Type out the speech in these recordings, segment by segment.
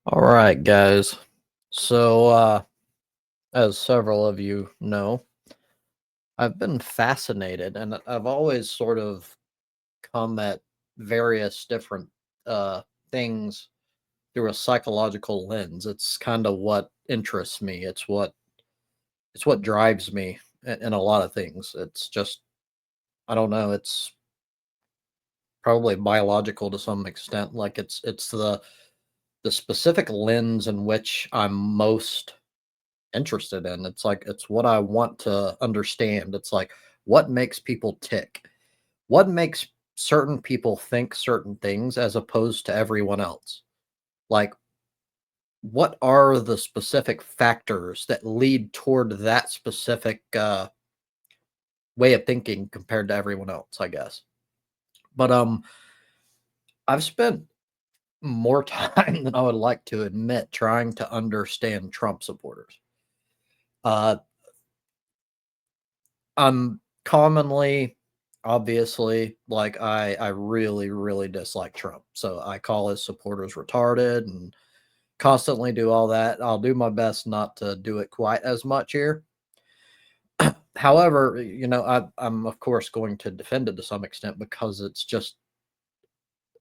All right, guys. So, as several of you know, I've been fascinated and I've always sort of come at various different uh, things through a psychological lens. It's kind of what interests me. It's what drives me in a lot of things. It's just I don't know. It's probably biological to some extent. Like it's the specific lens in which I'm most interested in. It's like it's what I want to understand. It's like what makes people tick? What makes certain people think certain things as opposed to everyone else? Like what are the specific factors that lead toward that specific way of thinking compared to everyone else, I guess. But I've spent more time than I would like to admit trying to understand Trump supporters. Uh I'm commonly, obviously, like I really, really dislike Trump. So I call his supporters retarded and constantly do all that. I'll do my best not to do it quite as much here. However, I'm of course going to defend it to some extent because it's just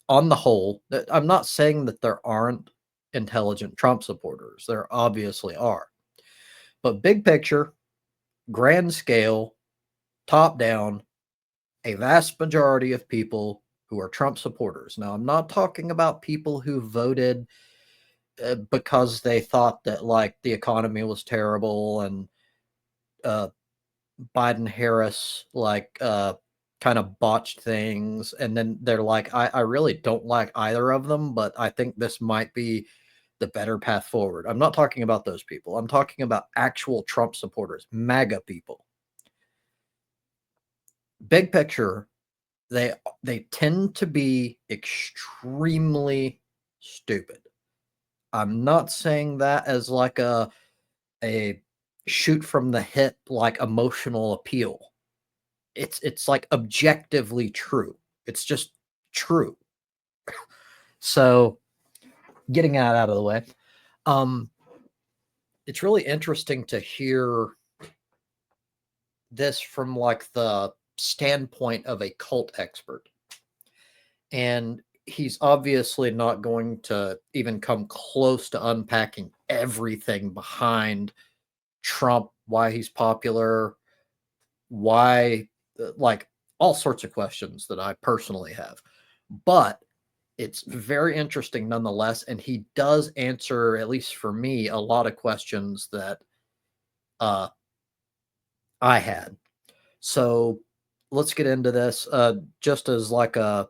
on the whole. I'm not saying that there aren't intelligent Trump supporters. There obviously are. But big picture, grand scale, top down, a vast majority of people who are Trump supporters. Now, I'm not talking about people who voted because they thought that like the economy was terrible and uh, Biden Harris kind of botched things, and then they're like, I really don't like either of them, but I think this might be the better path forward. I'm not talking about those people. I'm talking about actual Trump supporters, MAGA people. Big picture, they tend to be extremely stupid. I'm not saying that as like a shoot from the hip like emotional appeal. It's like objectively true. It's just true. So, getting that out of the way, um it's really interesting to hear this from like the standpoint of a cult expert. And he's obviously not going to even come close to unpacking everything behind Trump, why he's popular, why, like all sorts of questions that I personally have. But it's very interesting nonetheless. And he does answer, at least for me, a lot of questions that uh, I had. So let's get into this. Just as like a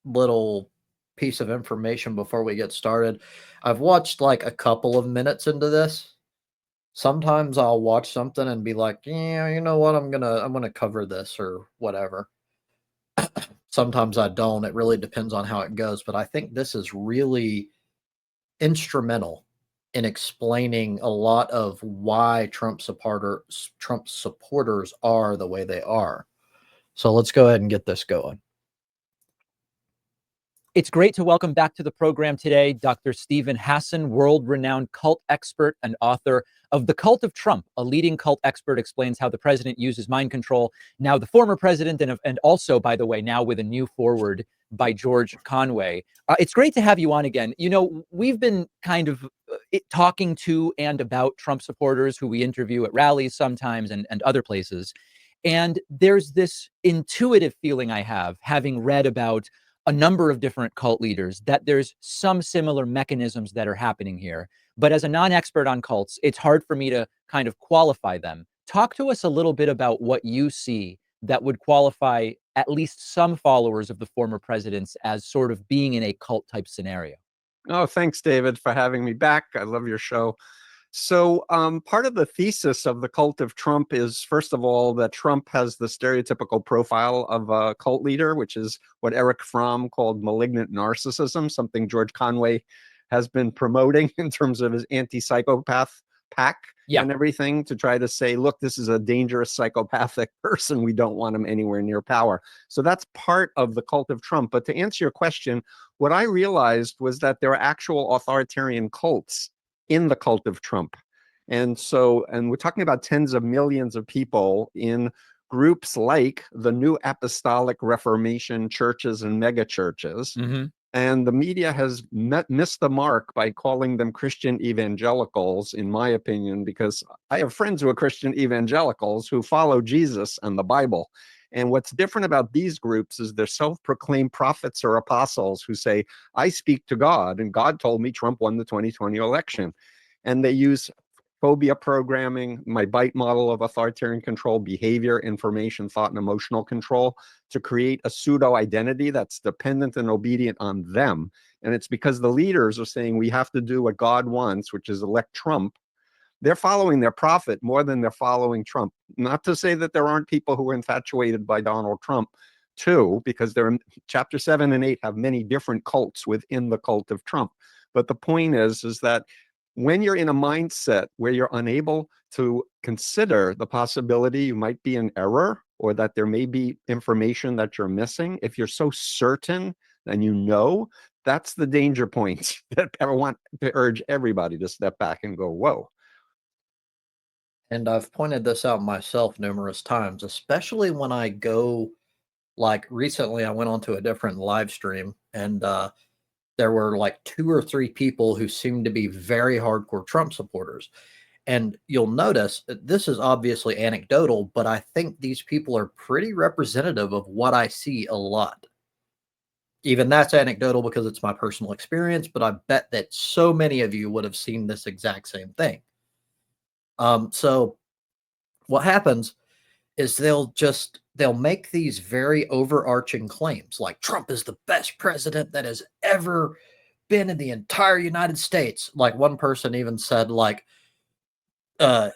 little piece of information before we get started. I've watched like a couple of minutes into this. Sometimes I'll watch something and be like, "Yeah, you know what? I'm gonna cover this or whatever." Sometimes I don't. It really depends on how it goes, but I think this is really instrumental in explaining a lot of why Trump supporters are the way they are. So let's go ahead and get this going. It's great to welcome back to the program today Dr. Steven Hassan, world-renowned cult expert and author of The Cult of Trump. A leading cult expert explains how the president uses mind control. Now, the former president, and also, by the way, now with a new foreword by George Conway. It's great to have you on again. You know, we've been kind of talking to and about Trump supporters who we interview at rallies sometimes and other places. And there's this intuitive feeling I have, having read about a number of different cult leaders, that there's some similar mechanisms that are happening here. But as a non-expert on cults, it's hard for me to kind of qualify them. Talk to us a little bit about what you see that would qualify at least some followers of the former presidents as sort of being in a cult type scenario. Oh, thanks, David, for having me back. I love your show. So, part of the thesis of the cult of Trump is, first of all, that Trump has the stereotypical profile of a cult leader, which is what Eric Fromm called malignant narcissism, something George Conway has been promoting in terms of his anti-psychopath pack. Yeah. and everything to try to say, look, this is a dangerous psychopathic person. We don't want him anywhere near power. So that's part of the cult of Trump. But to answer your question, what I realized was that there are actual authoritarian cults in the cult of Trump. And we're talking about tens of millions of people in groups like the New Apostolic Reformation churches and mega churches. Mm-hmm. And the media has missed the mark by calling them Christian evangelicals, in my opinion, because I have friends who are Christian evangelicals who follow Jesus and the Bible. And what's different about these groups is they're self-proclaimed prophets or apostles who say, I speak to God, and God told me Trump won the 2020 election. And they use phobia programming, my BITE model of authoritarian control, behavior, information, thought, and emotional control, to create a pseudo identity that's dependent and obedient on them. And it's because the leaders are saying we have to do what God wants, which is elect Trump. They're following their prophet more than they're following Trump. Not to say that there aren't people who are infatuated by Donald Trump too, because they're chapter 7 and 8 have many different cults within the cult of Trump. But the point is that when you're in a mindset where you're unable to consider the possibility you might be in error or that there may be information that you're missing, if you're so certain and you know, that's the danger point that I want to urge everybody to step back and go, whoa. And I've pointed this out myself numerous times, especially when I go, like recently I went onto a different live stream and there were like 2 or 3 people who seemed to be very hardcore Trump supporters. And you'll notice this is obviously anecdotal, but I think these people are pretty representative of what I see a lot. Even that's anecdotal because it's my personal experience, but I bet that so many of you would have seen this exact same thing. So what happens is they'll make these very overarching claims like Trump is the best president that has ever been in the entire United States. Like one person even said like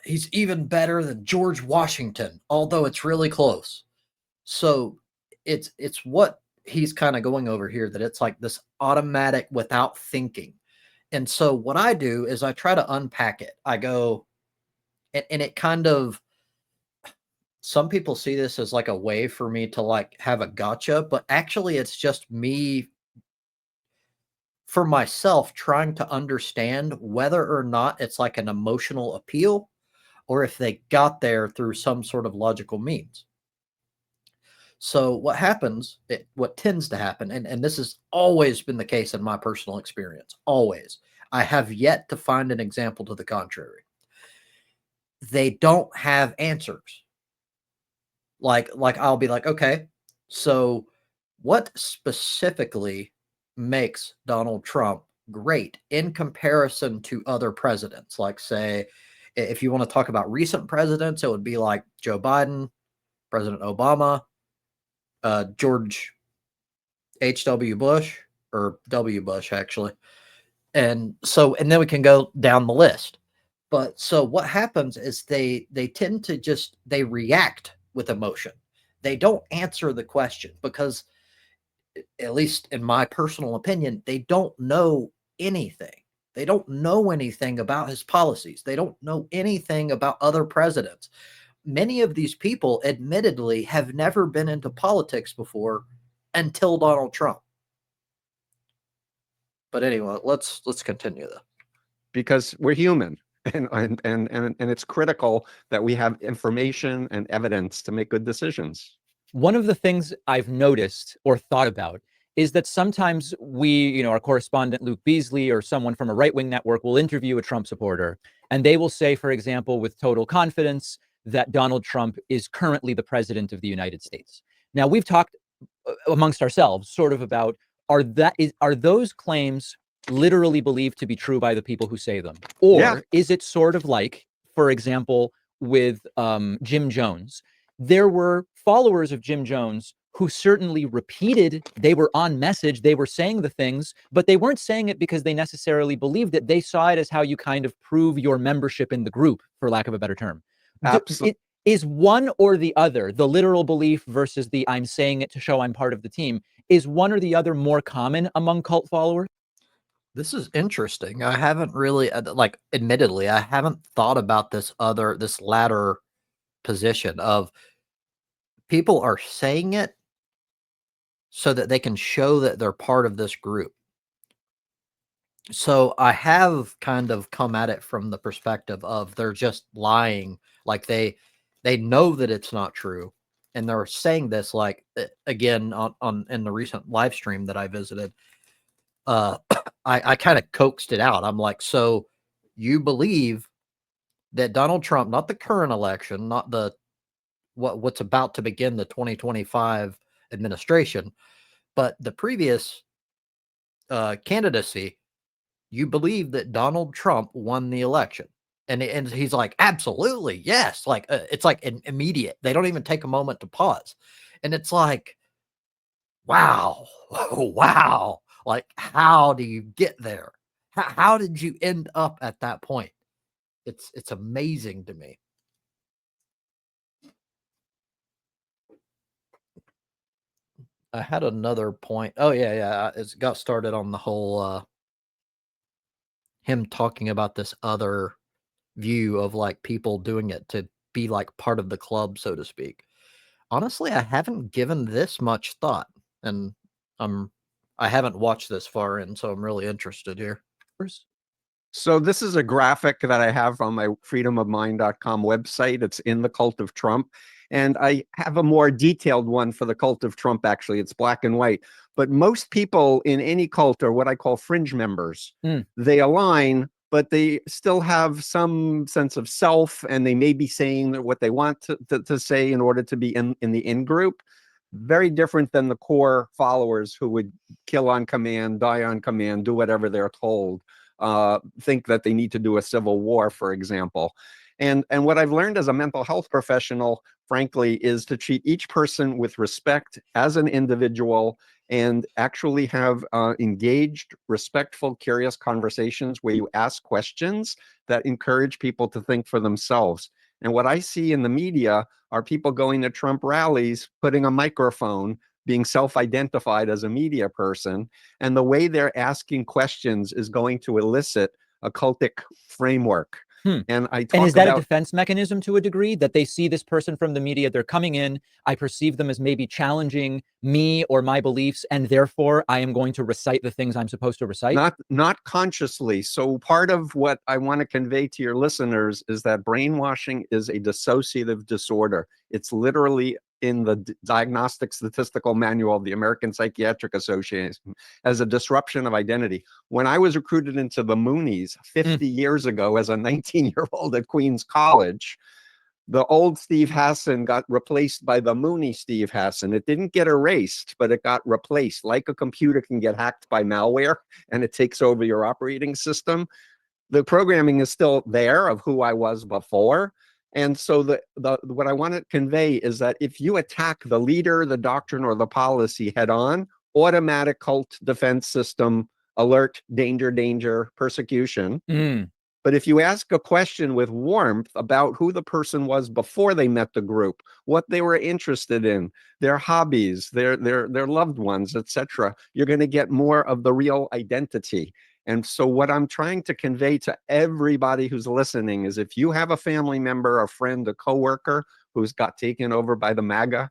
he's even better than George Washington, although it's really close. So it's what he's kind of going over here, that it's like this automatic without thinking. And so what I do is I try to unpack it. I go and it kind of, some people see this as like a way for me to like have a gotcha, but actually it's just me for myself trying to understand whether or not it's like an emotional appeal or if they got there through some sort of logical means. So what happens, what tends to happen, and this has always been the case in my personal experience, always. I have yet to find an example to the contrary. They don't have answers. Like I'll be like, okay, so what specifically makes Donald Trump great in comparison to other presidents? Like, say, if you want to talk about recent presidents, it would be like Joe Biden, President Obama, George H.W. Bush, or W. Bush, actually. And then we can go down the list. But so what happens is they tend to just, they react with emotion. They don't answer the question because, at least in my personal opinion, they don't know anything. They don't know anything about his policies. They don't know anything about other presidents. Many of these people, admittedly, have never been into politics before until Donald Trump. But anyway, let's continue though. Because we're human. And it's critical that we have information and evidence to make good decisions. One of the things I've noticed or thought about is that sometimes we, our correspondent Luke Beasley or someone from a right-wing network will interview a Trump supporter, and they will say, for example, with total confidence, that Donald Trump is currently the president of the United States. Now, we've talked amongst ourselves sort of about, are those claims literally believed to be true by the people who say them? Or is it sort of like, for example, with Jim Jones? There were followers of Jim Jones who certainly repeated, they were on message, they were saying the things, but they weren't saying it because they necessarily believed it. They saw it as how you kind of prove your membership in the group, for lack of a better term. Absolutely. Is one or the other, the literal belief versus the I'm saying it to show I'm part of the team, is one or the other more common among cult followers? This is interesting. I haven't really, like, admittedly, I haven't thought about this latter position of people are saying it so that they can show that they're part of this group. So I have kind of come at it from the perspective of they're just lying, like they know that it's not true, and they're saying this like again on in the recent live stream that I visited. Uh, I kind of coaxed it out. I'm like, so you believe that Donald Trump, not the current election, not the what's about to begin the 2025 administration, but the previous candidacy, you believe that Donald Trump won the election. And he's like, absolutely, yes. Like it's like immediate. They don't even take a moment to pause. And it's like, wow, wow. Like, how do you get there? How did you end up at that point? It's amazing to me. I had another point. Oh yeah. It got started on the whole him talking about this other view of like people doing it to be like part of the club, so to speak. Honestly, I haven't given this much thought, and I'm I haven't watched this far in, so I'm really interested here. So this is a graphic that I have on my freedomofmind.com website. It's in the Cult of Trump. And I have a more detailed one for the Cult of Trump, actually. It's black and white. But most people in any cult are what I call fringe members. They align, but they still have some sense of self, and they may be saying what they want to say in order to be in the in-group. Very different than the core followers who would kill on command, die on command, do whatever they're told. Think that they need to do a civil war, for example. And what I've learned as a mental health professional, frankly, is to treat each person with respect as an individual and actually have engaged, respectful, curious conversations where you ask questions that encourage people to think for themselves. And what I see in the media are people going to Trump rallies, putting a microphone, being self-identified as a media person, and the way they're asking questions is going to elicit a cultic framework. And I talk And is that about a defense mechanism to a degree, that they see this person from the media, they're coming in, I perceive them as maybe challenging me or my beliefs, and therefore I am going to recite the things I'm supposed to recite? not consciously. So part of what I want to convey to your listeners is that brainwashing is a dissociative disorder. It's literally in the Diagnostic Statistical Manual of the American Psychiatric Association as a disruption of identity. When I was recruited into the Moonies 50 years ago as a 19-year-old at Queens College, the old Steve Hassan got replaced by the Mooney Steve Hassan. It didn't get erased, but it got replaced. Like a computer can get hacked by malware and it takes over your operating system, the programming is still there of who I was before. And so what I want to convey is that if you attack the leader, the doctrine, or the policy head on, automatic cult defense system, alert, danger, danger, persecution. But if you ask a question with warmth about who the person was before they met the group, what they were interested in, their hobbies, their loved ones, etc., you're going to get more of the real identity. And so what I'm trying to convey to everybody who's listening is if you have a family member, a friend, a coworker who's got taken over by the MAGA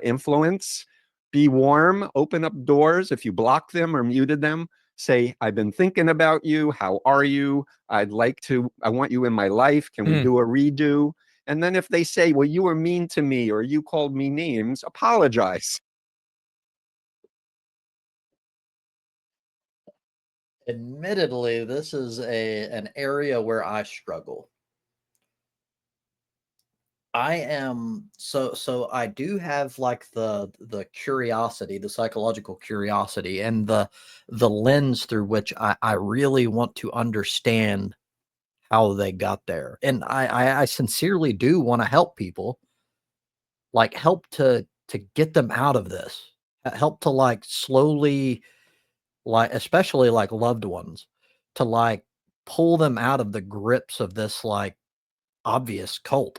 influence, be warm, open up doors. If you block them or muted them, say, I've been thinking about you. How are you? I want you in my life. Can we do a redo? And then if they say, well, you were mean to me or you called me names, apologize. Admittedly, this is an area where I struggle. I am so I do have like the curiosity, the psychological curiosity, and the lens through which I really want to understand how they got there. And I sincerely do want to help people, like help to get them out of this. Help to like slowly, like especially like loved ones, to like pull them out of the grips of this like obvious cult.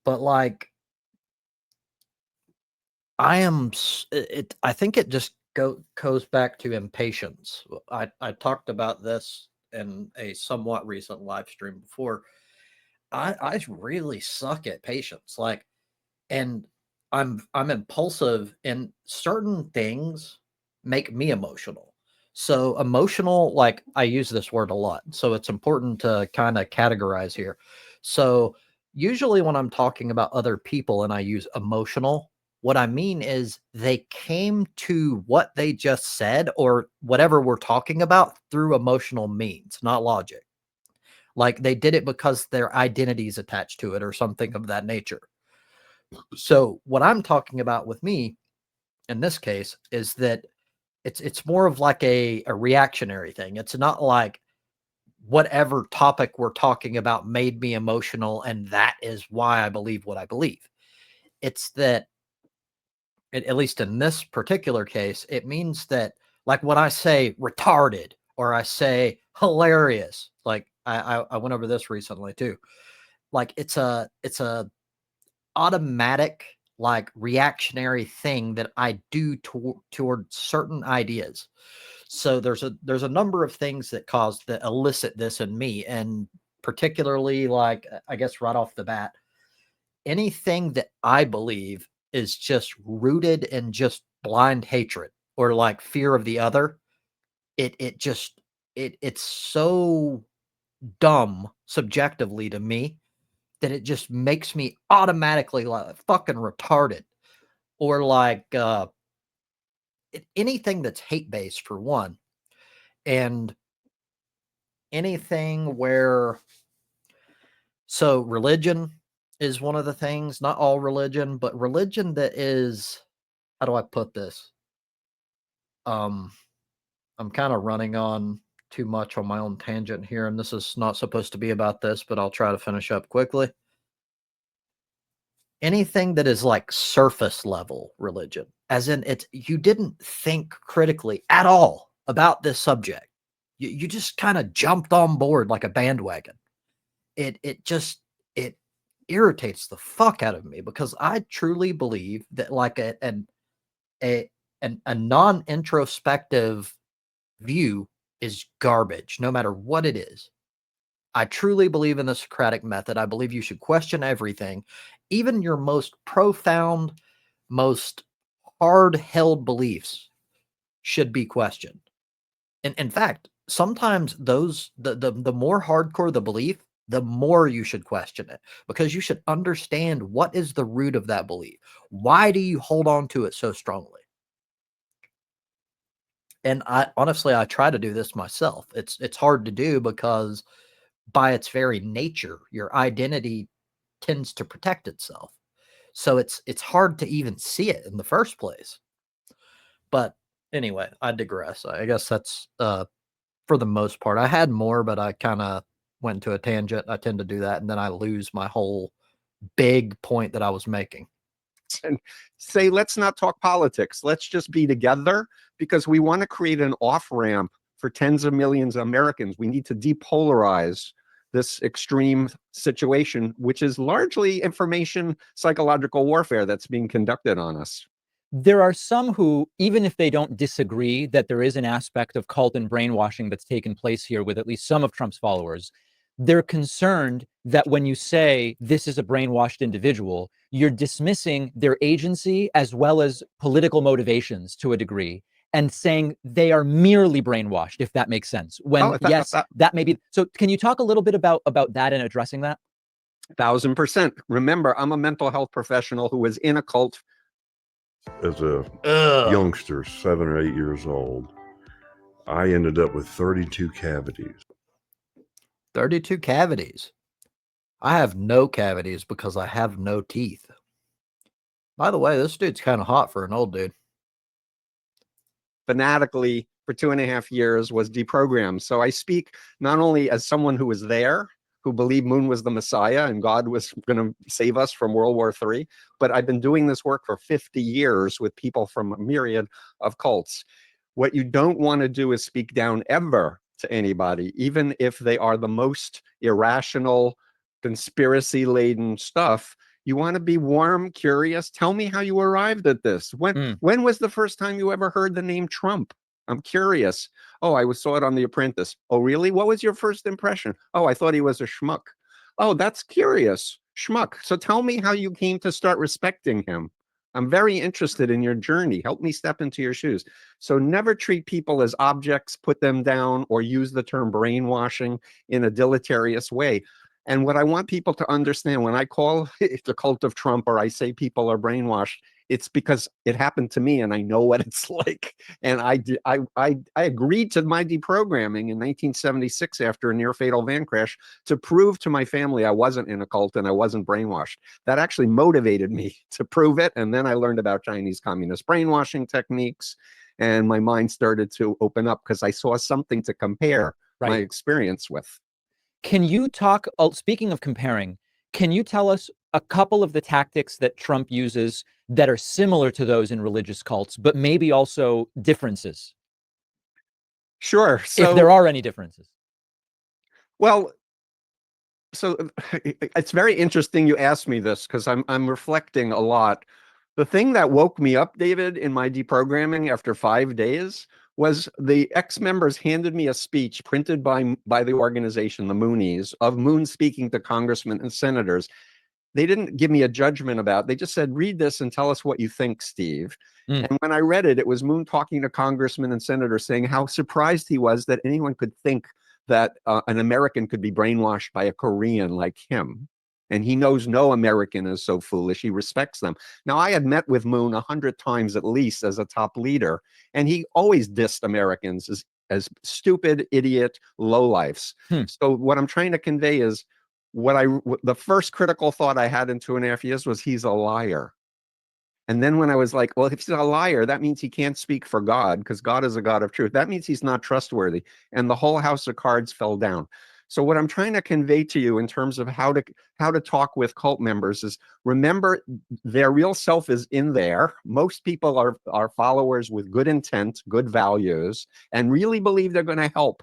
But like I think it just goes back to impatience. I talked about this in a somewhat recent live stream before. I really suck at patience. Like, and I'm impulsive, and certain things make me emotional. So emotional, like I use this word a lot. So it's important to kind of categorize here. So usually when I'm talking about other people and I use emotional, what I mean is they came to what they just said or whatever we're talking about through emotional means, not logic. Like they did it because their identity is attached to it or something of that nature. So what I'm talking about with me in this case is that it's more of like a reactionary thing. It's not like whatever topic we're talking about made me emotional and that is why I believe what I believe. It's that at least in this particular case, it means that like when I say retarded or I say hilarious, like I went over this recently too. Like it's a automatic like reactionary thing that I do toward certain ideas. So there's a number of things that elicit this in me, and particularly like I guess right off the bat, anything that I believe is just rooted in just blind hatred or like fear of the other. It just it's so dumb subjectively to me that it just makes me automatically like fucking retarded or like anything that's hate based for one, and anything where so religion is one of the things, not all religion, but religion that is, how do I put this? Um, I'm kind of running on too much on my own tangent here, and this is not supposed to be about this, but I'll try to finish up quickly. Anything that is like surface level religion, as in it's you didn't think critically at all about this subject. You just kind of jumped on board like a bandwagon. It irritates the fuck out of me because I truly believe that like a a non-introspective view is garbage, no matter what it is. I truly believe in the Socratic method. I believe you should question everything, even your most profound, most hard-held beliefs should be questioned. And in fact, sometimes the more hardcore the belief, the more you should question it because you should understand what is the root of that belief. Why do you hold on to it so strongly? And I honestly I try to do this myself. It's hard to do because by its very nature, your identity tends to protect itself. So it's hard to even see it in the first place. But anyway, I digress. I guess that's for the most part. I had more, but I kind of went to a tangent. I tend to do that, and then I lose my whole big point that I was making. And say, let's not talk politics. Let's just be together because we want to create an off ramp for tens of millions of Americans. We need to depolarize this extreme situation, which is largely information psychological warfare that's being conducted on us. There are some who, even if they don't disagree that there is an aspect of cult and brainwashing that's taken place here with at least some of Trump's followers, they're concerned that when you say this is a brainwashed individual, you're dismissing their agency as well as political motivations to a degree and saying they are merely brainwashed, if that makes sense. When yes, that may be. So can you talk a little bit about that and addressing that? 1000%. Remember, I'm a mental health professional who was in a cult. As a youngster, 7 or 8 years old, I ended up with 32 cavities. 32 cavities. I have no cavities because I have no teeth. By the way, this dude's kind of hot for an old dude. Fanatically for 2.5 years was deprogrammed. So I speak not only as someone who was there, who believed Moon was the Messiah and God was going to save us from World War III, but I've been doing this work for 50 years with people from a myriad of cults. What you don't want to do is speak down ever to anybody, even if they are the most irrational, conspiracy-laden stuff. You want to be warm, curious? Tell me how you arrived at this. When was the first time you ever heard the name Trump? I'm curious. Oh, I saw it on The Apprentice. Oh, really? What was your first impression? Oh, I thought he was a schmuck. Oh, that's curious. Schmuck. So tell me how you came to start respecting him. I'm very interested in your journey. Help me step into your shoes. So never treat people as objects, put them down, or use the term brainwashing in a deleterious way. And what I want people to understand when I call it the cult of Trump, or I say people are brainwashed, it's because it happened to me and I know what it's like. And I agreed to my deprogramming in 1976 after a near fatal van crash to prove to my family I wasn't in a cult and I wasn't brainwashed. That actually motivated me to prove it. And then I learned about Chinese communist brainwashing techniques, and my mind started to open up because I saw something to compare my experience with. Can you talk, speaking of comparing, can you tell us a couple of the tactics that Trump uses that are similar to those in religious cults, but maybe also differences? Sure. So, if there are any differences. Well, so it's very interesting you asked me this, because I'm reflecting a lot. The thing that woke me up, David, in my deprogramming after 5 days was the ex-members handed me a speech printed by the organization, the Moonies, of Moon speaking to congressmen and senators. They didn't give me a judgment about it. They just said, read this and tell us what you think, Steve. And when I read it, it was Moon talking to congressmen and senators saying how surprised he was that anyone could think that an American could be brainwashed by a Korean like him. And he knows no American is so foolish. He respects them. Now, I had met with Moon 100 times at least as a top leader, and he always dissed Americans as stupid, idiot, lowlifes. So what I'm trying to convey is the first critical thought I had in 2.5 years was he's a liar. And then when I was like, well, if he's a liar, that means he can't speak for God, because God is a God of truth. That means he's not trustworthy. And the whole house of cards fell down. So what I'm trying to convey to you in terms of how to talk with cult members is, remember, their real self is in there. Most people are followers with good intent, good values, and really believe they're going to help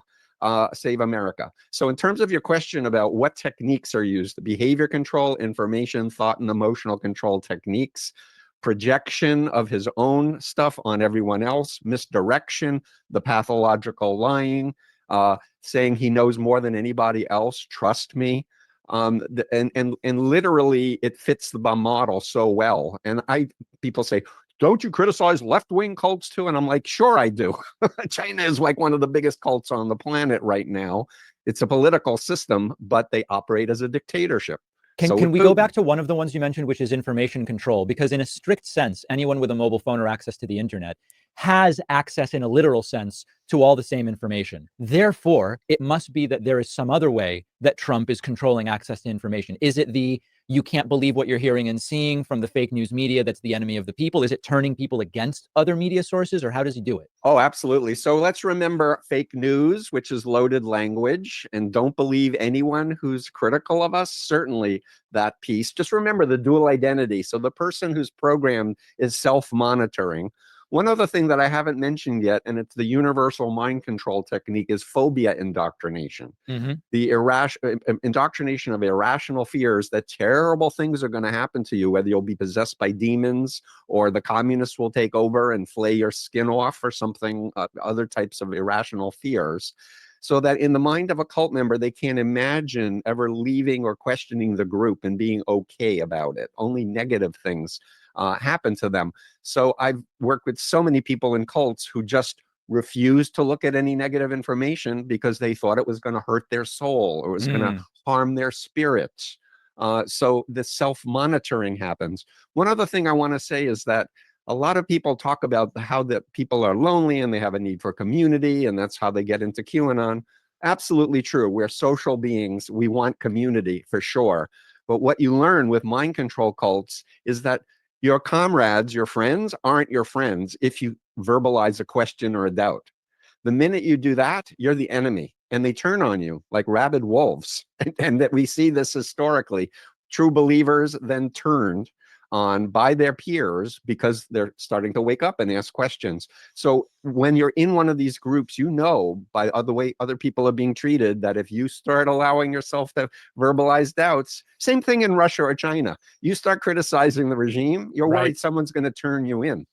save America. So in terms of your question about what techniques are used, behavior control, information, thought, and emotional control techniques, projection of his own stuff on everyone else, misdirection, the pathological lying, saying he knows more than anybody else, trust me. And literally it fits the model so well. And people say, don't you criticize left-wing cults too? And I'm like, sure I do. China is like one of the biggest cults on the planet right now. It's a political system, but they operate as a dictatorship. Can we go back to one of the ones you mentioned, which is information control? Because in a strict sense, anyone with a mobile phone or access to the internet has access in a literal sense to all the same information. Therefore, it must be that there is some other way that Trump is controlling access to information. Is it you can't believe what you're hearing and seeing from the fake news media that's the enemy of the people? Is it turning people against other media sources, or how does he do it? Oh, absolutely. So let's remember fake news, which is loaded language, and don't believe anyone who's critical of us. Certainly that piece. Just remember the dual identity. So the person who's programmed is self-monitoring. One other thing that I haven't mentioned yet, and it's the universal mind control technique, is phobia indoctrination. The indoctrination of irrational fears that terrible things are going to happen to you, whether you'll be possessed by demons or the communists will take over and flay your skin off or something, other types of irrational fears. So that in the mind of a cult member, they can't imagine ever leaving or questioning the group and being okay about it. Only negative things happen to them. So I've worked with so many people in cults who just refused to look at any negative information because they thought it was going to hurt their soul or it was going to harm their spirits. So this self-monitoring happens. One other thing I want to say is that a lot of people talk about how that people are lonely and they have a need for community, and that's how they get into QAnon. Absolutely true. We're social beings. We want community for sure. But what you learn with mind control cults is that your comrades, your friends, aren't your friends if you verbalize a question or a doubt. The minute you do that, you're the enemy, and they turn on you like rabid wolves. And that we see this historically. True believers then turned on by their peers because they're starting to wake up and ask questions. So when you're in one of these groups, you know by the way other people are being treated that if you start allowing yourself to verbalize doubts, same thing in Russia or China, you start criticizing the regime, you're worried someone's going to turn you in.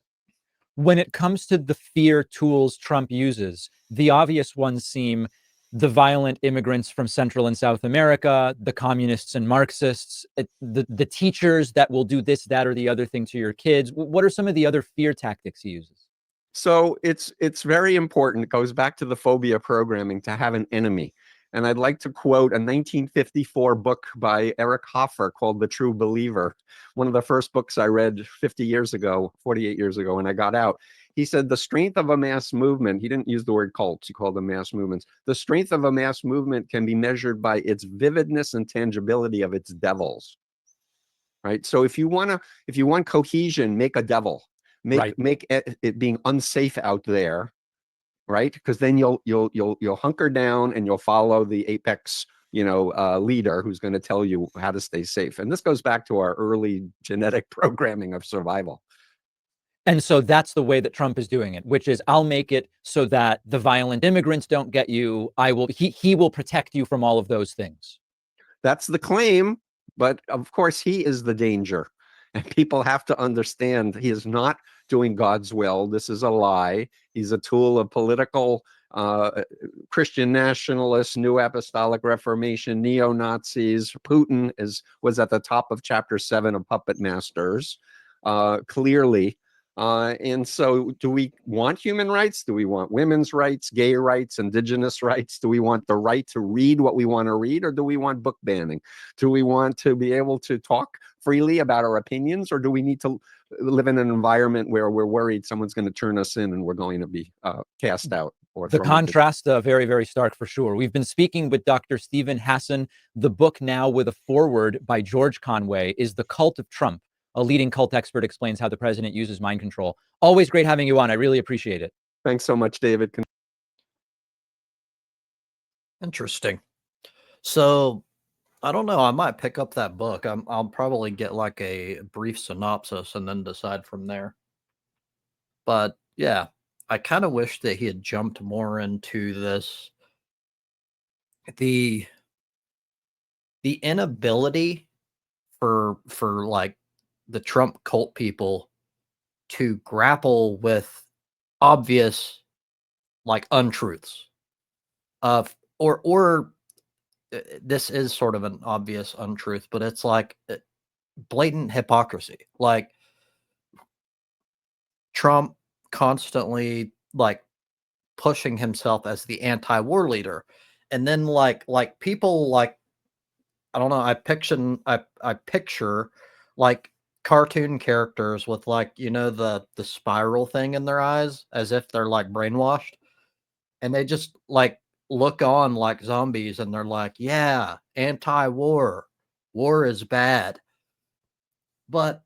When it comes to the fear tools Trump uses, the obvious ones seem the violent immigrants from Central and South America, the communists and Marxists, the teachers that will do this, that, or the other thing to your kids. What are some of the other fear tactics he uses? So it's very important. It goes back to the phobia programming to have an enemy. And I'd like to quote a 1954 book by Eric Hoffer called The True Believer, one of the first books I read 50 years ago, 48 years ago when I got out. He said the strength of a mass movement, he didn't use the word cults, he called them mass movements. The strength of a mass movement can be measured by its vividness and tangibility of its devils. Right? So if you want cohesion, make a devil. Make it being unsafe out there, right? Because then you'll hunker down and you'll follow the apex, leader who's going to tell you how to stay safe. And this goes back to our early genetic programming of survival. And so that's the way that Trump is doing it, which is I'll make it so that the violent immigrants don't get you. He will protect you from all of those things. That's the claim, but of course he is the danger. And people have to understand he is not doing God's will. This is a lie. He's a tool of political Christian nationalists, New Apostolic Reformation, neo-Nazis. Putin was at the top of chapter 7 of Puppet Masters, clearly. And so do we want human rights? Do we want women's rights, gay rights, indigenous rights? Do we want the right to read what we want to read, or do we want book banning? Do we want to be able to talk freely about our opinions, or do we need to live in an environment where we're worried someone's going to turn us in and we're going to be cast out? The contrast, very, very stark for sure. We've been speaking with Dr. Steven Hassan. The book now with a foreword by George Conway is The Cult of Trump. A leading cult expert explains how the president uses mind control. Always great having you on. I really appreciate it. Thanks so much, David. Interesting. So I don't know. I might pick up that book. I'll probably get like a brief synopsis and then decide from there. But yeah, I kind of wish that he had jumped more into this. The inability for like the Trump cult people to grapple with obvious like untruths or this is sort of an obvious untruth, but it's like blatant hypocrisy. Like Trump constantly like pushing himself as the anti-war leader, and then like people like, I don't know, I picture like cartoon characters with like, the spiral thing in their eyes as if they're like brainwashed, and they just like look on like zombies, and they're like, yeah, anti-war, war is bad. But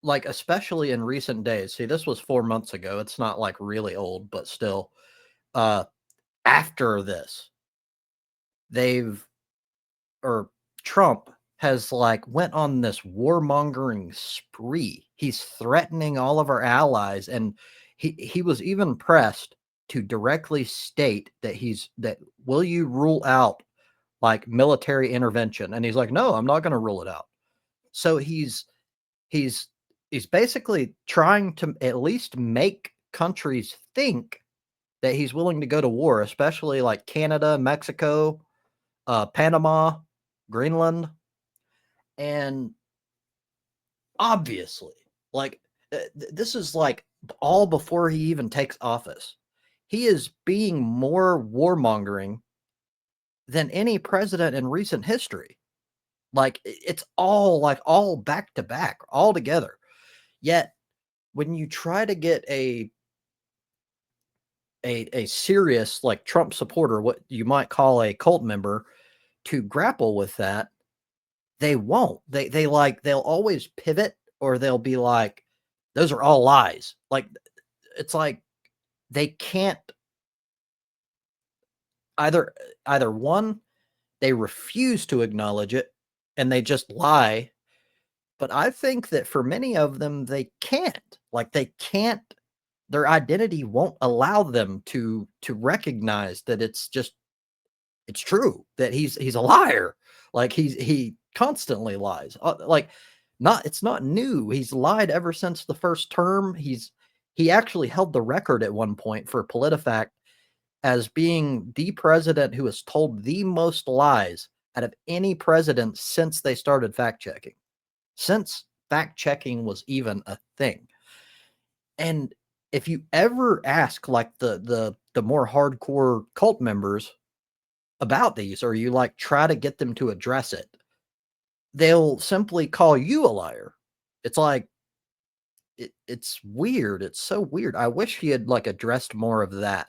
like, especially in recent days, see, this was 4 months ago. It's not like really old, but still, after this, Trump has like went on this warmongering spree. He's threatening all of our allies, and he was even pressed to directly state that will you rule out like military intervention? And he's like, no, I'm not going to rule it out. So he's basically trying to at least make countries think that he's willing to go to war, especially like Canada, Mexico, Panama, Greenland. And obviously, like this is like all before he even takes office. He is being more warmongering than any president in recent history. Like it's all back to back, all together. Yet when you try to get a serious like Trump supporter, what you might call a cult member, to grapple with that, they won't. They'll always pivot, or they'll be like, those are all lies. Like it's like they can't either one, they refuse to acknowledge it, and they just lie. But I think that for many of them, they can't. Like they can't. Their identity won't allow them to recognize that it's true that he's a liar. Like he constantly lies. Like it's not new. He's lied ever since the first term. He actually held the record at one point for PolitiFact as being the president who has told the most lies out of any president since they started fact checking. Since fact checking was even a thing. And if you ever ask like the more hardcore cult members about these, or you like try to get them to address it, they'll simply call you a liar. It's like it's weird. It's so weird. I wish he had like addressed more of that.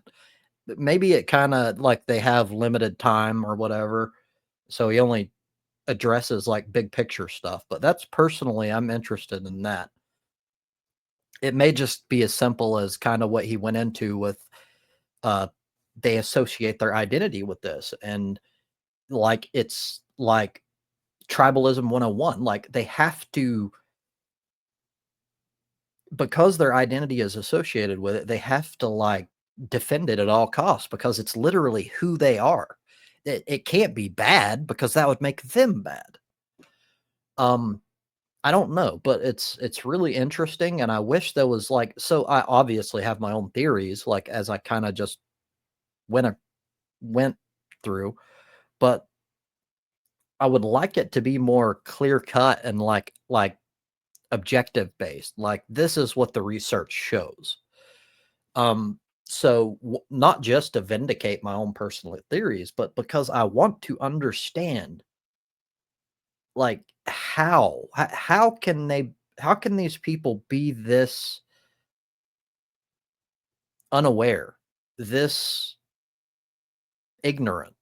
But maybe it kind of like they have limited time or whatever, so he only addresses like big picture stuff. But that's personally, I'm interested in that. It may just be as simple as kind of what he went into with they associate their identity with this, and like it's like tribalism 101. Like they have to, because their identity is associated with it, they have to like defend it at all costs because it's literally who they are. It can't be bad because that would make them bad. I don't know, but it's really interesting, and I wish there was like, so I obviously have my own theories, like as I kind of just went through, but I would like it to be more clear cut and like objective based. Like this is what the research shows. So not just to vindicate my own personal theories, but because I want to understand like how can these people be this unaware, this ignorant?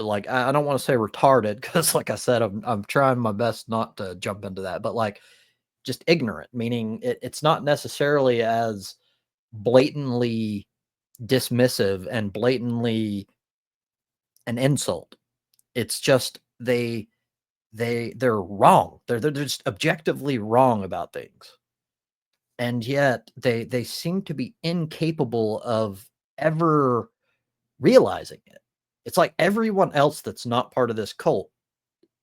Like I don't want to say retarded because like I said, I'm trying my best not to jump into that, but like just ignorant, meaning it's not necessarily as blatantly dismissive and blatantly an insult. It's just they're wrong. They're just objectively wrong about things. And yet they seem to be incapable of ever realizing it. It's like everyone else that's not part of this cult,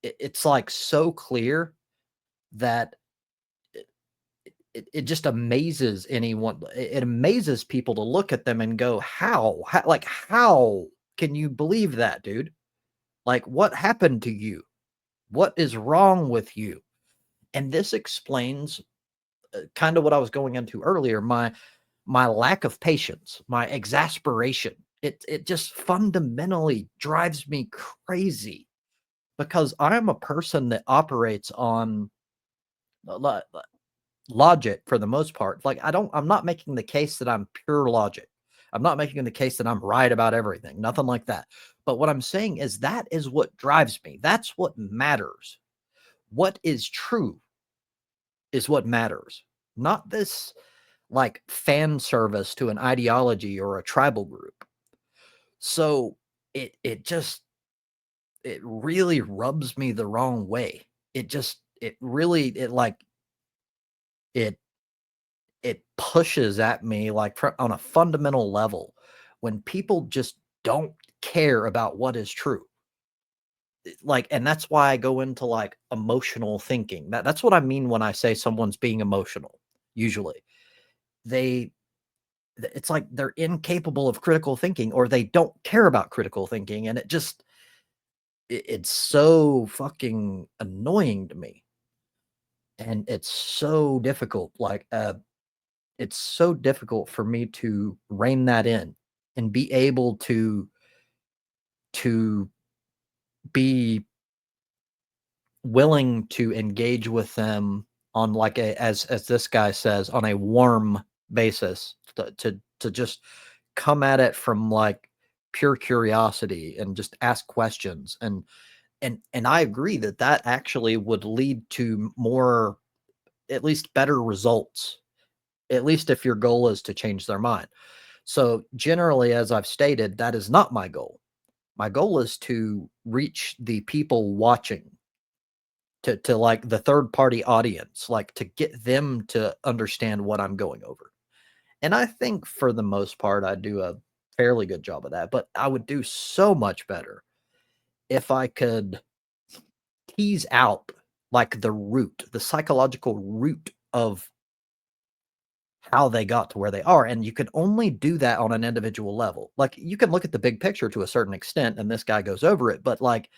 it's like so clear that it just amazes anyone. It amazes people to look at them and go, how can you believe that, dude? Like, what happened to you? What is wrong with you? And this explains kind of what I was going into earlier, my lack of patience, my exasperation. It just fundamentally drives me crazy because I'm a person that operates on logic for the most part. Like I'm not making the case that I'm pure logic. I'm not making the case that I'm right about everything. Nothing like that. But what I'm saying is that is what drives me. That's what matters. What is true is what matters. Not this like fan service to an ideology or a tribal group. So it really rubs me the wrong way. It pushes at me like on a fundamental level when people just don't care about what is true. Like, and that's why I go into like emotional thinking. That's what I mean when I say someone's being emotional. Usually it's like they're incapable of critical thinking, or they don't care about critical thinking. And it's so fucking annoying to me. And it's so difficult. Like, it's so difficult for me to rein that in and be able to be willing to engage with them on like as this guy says, on a warm basis, to just come at it from like pure curiosity and just ask questions. And I agree that actually would lead to more, at least better results, at least if your goal is to change their mind. So generally, as I've stated, that is not my goal. My goal is to reach the people watching to like the third party audience, like to get them to understand what I'm going over. And I think for the most part, I do a fairly good job of that, but I would do so much better if I could tease out like the psychological root of how they got to where they are. And you can only do that on an individual level. Like you can look at the big picture to a certain extent, and this guy goes over it, but like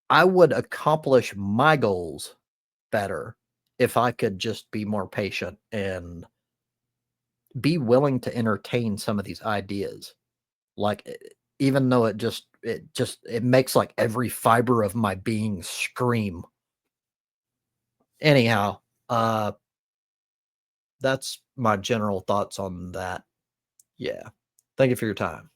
I would accomplish my goals better if I could just be more patient and be willing to entertain some of these ideas. Like even though it makes like every fiber of my being scream. Anyhow, that's my general thoughts on that. Yeah. Thank you for your time.